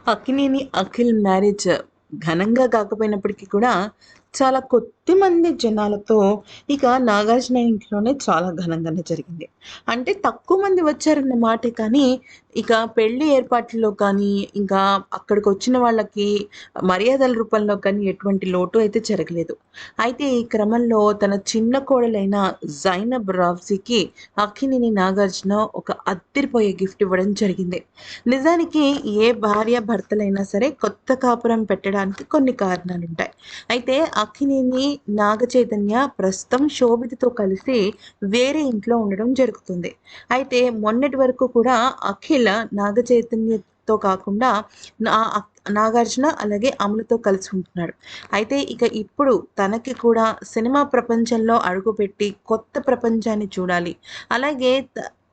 Akkineni Akhil marriage ఘనంగా కాకపోయినప్పటికీ కూడా చాలా కొద్దిమంది జనాలతో ఇక నాగార్జున ఇంట్లోనే చాలా ఘనంగానే జరిగింది. అంటే తక్కువ మంది వచ్చారన్న మాటే కానీ, ఇక పెళ్లి ఏర్పాట్లలో కానీ, ఇంకా అక్కడికొచ్చిన వాళ్ళకి మర్యాదల రూపంలో కానీ ఎటువంటి లోటు అయితే జరగలేదు. అయితే ఈ క్రమంలో తన చిన్న కోడలైన జైనబ్ రాఫ్జీకి అక్కినేని నాగార్జున ఒక అద్దిరిపోయే గిఫ్ట్ ఇవ్వడం జరిగింది. నిజానికి ఏ భార్యాభర్తలైనా సరే కొత్త కాపురం పెట్టడానికి కొన్ని కారణాలుంటాయి. అయితే అక్కినేని, నాగచైతన్య ప్రస్తుతం శోభితతో కలిసి వేరే ఇంట్లో ఉండడం జరుగుతుంది. అయితే మొన్నటి వరకు కూడా అఖిల నాగచైతన్యతో కాకుండా నా నాగార్జున అలాగే అమలతో కలిసి ఉంటున్నాడు. అయితే ఇక ఇప్పుడు తనకి కూడా సినిమా ప్రపంచంలో అడుగుపెట్టి కొత్త ప్రపంచాన్ని చూడాలి. అలాగే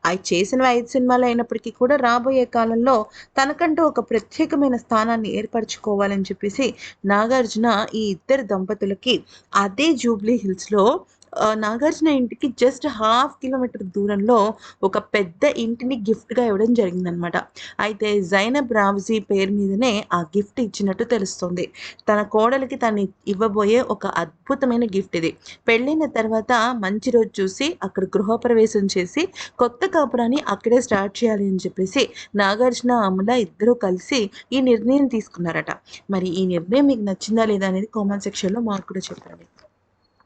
అయి చేసినవి 5 సినిమాలే అయినప్పటికీ కూడా రాబోయే కాలంలో తనకంటూ ఒక ప్రత్యేకమైన స్థానాన్ని ఏర్పరచుకోవాలని చెప్పేసి నాగార్జున ఈ ఇద్దరు దంపతులకి అదే జూబ్లీ హిల్స్‌లో నాగార్జున ఇంటికి జస్ట్ హాఫ్ కిలోమీటర్ దూరంలో ఒక పెద్ద ఇంటిని గిఫ్ట్‌గా ఇవ్వడం జరిగిందనమాట. అయితే జైనబ్ రామ్జీ పేరు మీదనే ఆ గిఫ్ట్ ఇచ్చినట్టు తెలుస్తుంది. తన కోడలికి తను ఇవ్వబోయే ఒక అద్భుతమైన గిఫ్ట్ ఇది. పెళ్ళైన తర్వాత మంచి రోజు చూసి అక్కడ గృహప్రవేశం చేసి కొత్త కాపురాన్ని అక్కడే స్టార్ట్ చేయాలి అని చెప్పేసి నాగార్జున, అమల ఇద్దరూ కలిసి ఈ నిర్ణయం తీసుకున్నారట. మరి ఈ నిర్ణయం మీకు నచ్చిందా లేదా అనేది కామెంట్ సెక్షన్‌లో మాకు కూడా చెప్పండి.